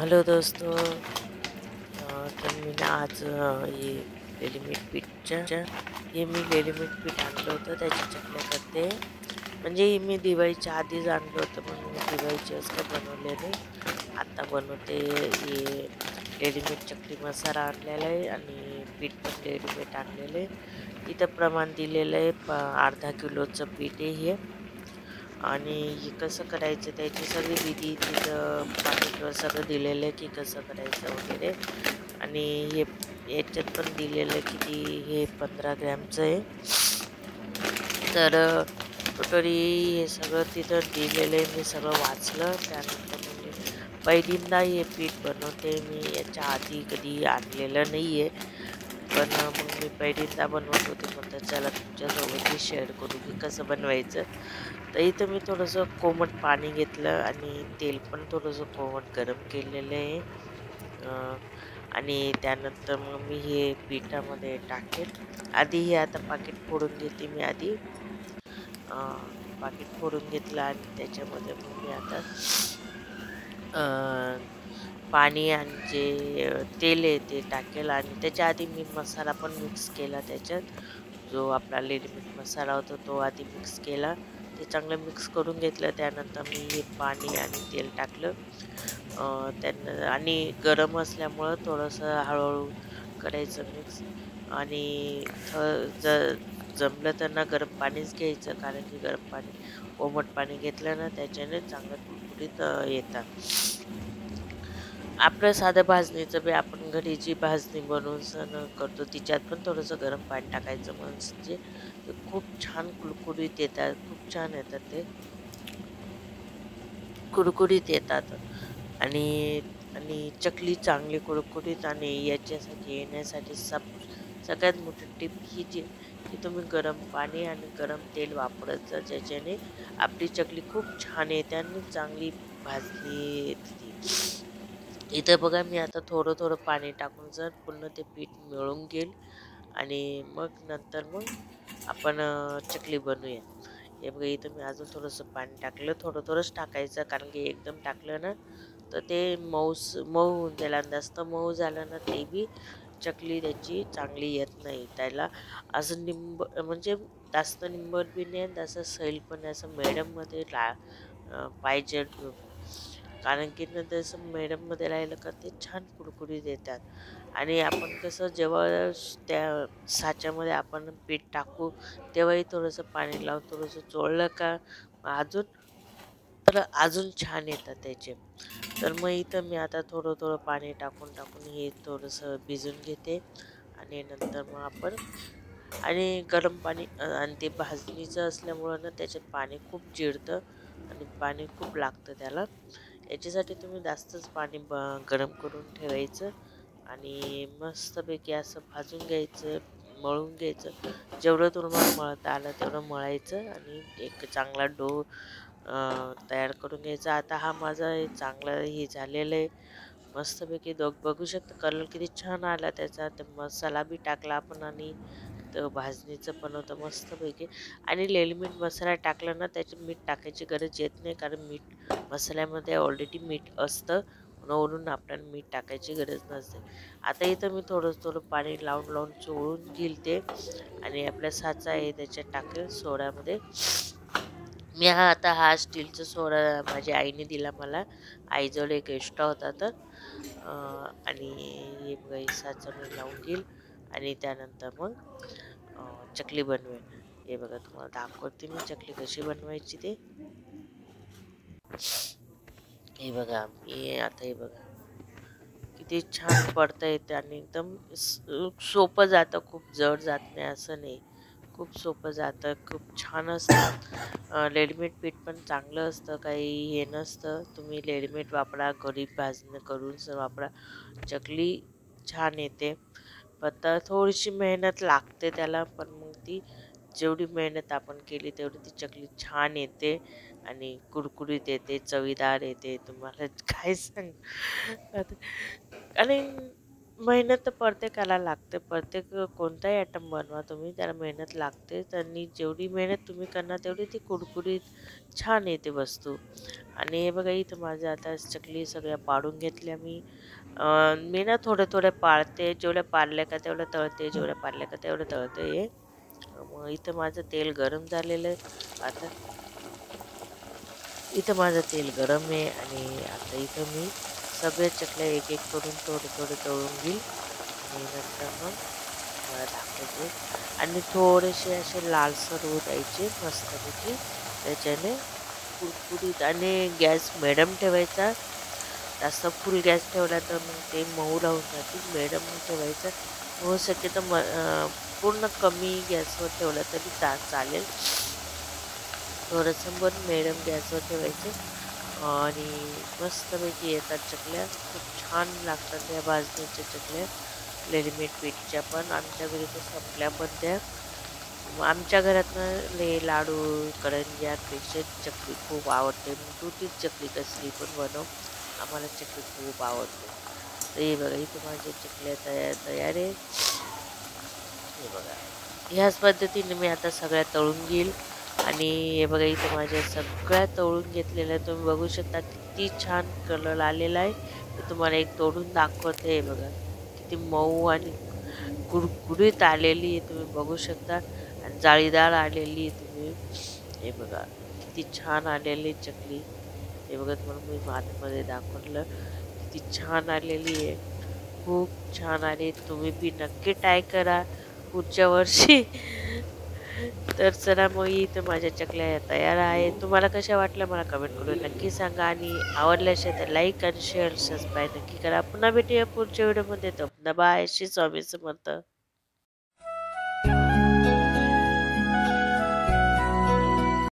Hello दोस्तों। तर मी ना आज हे रेडीमेड पीठच्या हे मी रेडीमेड पीठ आणलं होतं, त्याची चकल्या करते. म्हणजे हे मी दिवाळीच्या आधीच आणलं होतं, म्हणून मी दिवाळीची असं काय बनवले नाही. आता बनवते. हे रेडीमेड चकली मसाला आणलेला आहे आणि पीठ पण रेडीमेड आणलेलं आहे. इथं प्रमाण दिलेलं आहे, अर्धा किलोचं पीठ आहे हे. आणि हे कसं करायचं त्याची सगळी विधी तिथं पाकिटवर सगळं दिलेलं आहे, की कसं करायचं वगैरे. आणि हे याच्यात पण दिलेलं आहे किती, हे 15 ग्रॅमचं आहे. तर टोटली हे सगळं तिथं दिलेलं आहे, मी सगळं वाचलं. त्यानंतर मग मी पहिल्यांदा हे पीठ बनवते. मी याच्या आधी कधी आणलेलं नाही आहे, पण मग मी पहिल्यांदा बनवत होते, म्हणतात चला तुमच्यासोबतही शेअर करू की कसं बनवायचं. तर इथं मी थोडंसं कोमट पाणी घेतलं आणि तेल पण थोडंसं कोमट गरम केलेलं आहे. आणि त्यानंतर मग मी हे पिठामध्ये टाकेल. आधी हे आता पाकीट फोडून घेते मी आधी. पाकीट फोडून घेतलं आणि त्याच्यामध्ये मग मी आता पाणी आणि जे तेल आहे ते टाकेल. आणि त्याच्या आधी मी मसाला पण मिक्स केला त्याच्यात. जो आपला रेडीमेड मसाला होता तो आधी मिक्स केला. ते चांगलं मिक्स करून घेतलं. त्यानंतर मी हे पाणी आणि तेल टाकलं. त्यानं आणि गरम असल्यामुळं थोडंसं हळूहळू करायचं मिक्स. आणि जमलं तर ना गरम पाणीच घ्यायचं, कारण की गरम पाणी कोमट पाणी घेतलं ना त्याच्याने चांगलं कुरकुरीत येतात. आपलं साधं भाजणीचं बी आपण घरी जी भाजणी बनवून सण करतो तिच्यात पण थोडंसं गरम पाणी टाकायचं, म्हणजे ते खूप छान कुरकुरीत येतात, खूप छान येतात ते कुरकुरीत येतात. आणि आणि चकली चांगली कुरकुरीत आणि याच्यासाठी येण्यासाठी सगळ्यात मोठी टिप ही जी, की तुम्ही गरम पाणी आणि गरम तेल वापरत जा, ज्याच्याने आपली चकली खूप छान येते आणि चांगली भाजली येते ती. इथं बघा मी आता थोडं थोडं पाणी टाकून जर पूर्ण ते पीठ मिळून घेईल आणि मग नंतर मग आपण चकली बनवूया. हे बघा इथं मी अजून थोडंसं पाणी टाकलं, थोडं थोडंच टाकायचं, कारण की एकदम टाकलं ना तर ते मऊ होऊन जाईल. आणि जास्त मऊ झालं ना ते बी चकली त्याची चांगली येत नाही. त्याला असं म्हणजे जास्त निंबट बी नाही, जास्त सैल पण नाही, असं मिडियममध्ये पाहिजे. कारण की ना तसं मिडियममध्ये राहिलं का ते छान कुरकुरीत येतात. आणि आपण कसं जेव्हा त्या साच्यामध्ये आपण पीठ टाकू तेव्हाही थोडंसं पाणी लावून थोडंसं चोळलं का अजून तर अजून छान येतात त्याचे. तर मग इथं मी आता थोडं थोडं पाणी टाकून टाकून हे थोडंसं भिजून घेते. आणि नंतर मग आपण आणि गरम पाणी आणि ते भाजणीचं असल्यामुळं ना त्याच्यात पाणी खूप जिरतं आणि पाणी खूप लागतं त्याला. याच्यासाठी तुम्ही जास्तच पाणी गरम करून ठेवायचं आणि मस्तपैकी असं भाजून घ्यायचं, मळून घ्यायचं. जेवढं तुम्हाला मळता आलं तेवढं मळायचं आणि एक चांगला डो तयार करून घ्यायचा. आता हा माझा हे चांगला हे झालेलं आहे. मस्तपैकी बघू शकता कलर किती छान आला त्याचा. तर मसाला बी टाकला आपण आणि तर भाजणीचं पण होतं मस्तपैकी. आणि लेली मसाला टाकला ना त्याच्यात मीठ टाकायची गरज येत नाही, कारण मसाल्यामध्ये ऑलरेडी मीठ असतं, वरून आपल्याला मीठ टाकायची गरज नसते. आता इथं मी थोडं थोडं पाणी लावून लावून चोळून घेईल ते. आणि आपला साचा आहे त्याच्यात टाकेल सोड्यामध्ये. मी आता हा स्टीलचा सोडा माझ्या आईने दिला मला. आईजवळ एक एक्स्ट्रा होता तर आणि हे बघा हे साचा मी लावून घेईल. आणि त्यानंतर मग चकली बनवेल. हे बघा तुम्हाला दाखवते मी चकली कशी बनवायची ते. हे बघा मी आता हे बघा किती छान पडता येते आणि एकदम सोपं जातं, खूप जड जात नाही असं नाही. खूप सोपं जातं, खूप छान असतं. रेडीमेड पीठ पण चांगलं असतं, काही हे नसतं. तुम्ही रेडीमेड वापरा, घरी भाजणं करून वापरा, चकली छान येते. फक्त थोडीशी मेहनत लागते त्याला, पण मग ती जेवढी मेहनत आपण केली तेवढी ती चकली छान येते आणि कुरकुरीत येते, चवीदार येते. तुम्हाला काय सांग आणि मेहनत तर प्रत्येकाला लागते. प्रत्येक कोणताही आयटम बनवा तुम्ही, त्याला मेहनत लागतेच आणि जेवढी मेहनत तुम्ही करणार तेवढी ती कुरकुरीत छान येते वस्तू. आणि हे बघा इथं माझं आता चकली सगळ्या पाडून घेतल्या मी. मी ना थोड्या-थोड्या पाडते. जेवढ्या पाडल्या का तेवढ्या तळते, जेवढ्या पाडल्या का तेवढ्या तळते हे. मग इथं माझं तेल गरम झालेलं आहे. आता इथं माझं तेल गरम आहे आणि आता इथं मी सगळ्या चकल्या एक-एक करून थोडे-थोडे तळून घेईल आणि नंतर मग तुम्हाला दाखवते. आणि थोडेसे असे लालसर होऊ द्यायचे मस्तपैकी. त्याच्याने कुरकुरीत आणि गॅस मिडियम ठेवायचा. जास्त फुल गॅस ठेवला तर मग ते मऊ राहून जातील. मिडियम ठेवायचा. होऊ शक्यतो पूर्ण कमी गॅसवर ठेवला तरी चालेल. थोडंसं पण मिडियम गॅसवर ठेवायचं आणि मस्तपैकी येतात चकल्या. खूप छान लागतात या भाजणीच्या चकल्या. रेडीमेड पीठच्या पण आमच्या घरी तर संपल्या पण त्या. आमच्या घरातनं लाडू, करंज्यांपेक्षा चकली खूप आवडते. मग तू तीच चकली कसली पण बनव. आम्हाला चकली खूप आवडते. तर हे बघा इथे माझ्या चकल्या तयार आहे. हे बघा. ह्याच पद्धतीने मी आता सगळ्या तळून घेईल आणि हे बघा इथे माझ्या सगळ्या तळून घेतलेल्या तुम्ही बघू शकता किती छान कलर आलेला आहे. मी तुम्हाला एक तोडून दाखवते. हे बघा किती मऊ आणि कुरकुरीत आलेली आहे तुम्ही बघू शकता आणि जाळीदार आलेली आहे तुम्ही. हे बघा किती छान आलेली चकली. हे बघा तुम्हाला मी आतमध्ये दाखवलं किती छान आलेली आहे. खूप छान आली. तुम्ही बी नक्की ट्राय करा पुढच्या वर्षी. तर चला मग इथं माझ्या चकल्या या तयार आहेत. तुम्हाला कशा वाटल्या मला कमेंट करून नक्की सांगा आणि आवडल्या असेल तर लाईक आणि शेअर सबस्क्राईब नक्की करा. पुन्हा भेटूया पुढच्या व्हिडिओमध्ये. तर बाय. श्री स्वामी समर्थ.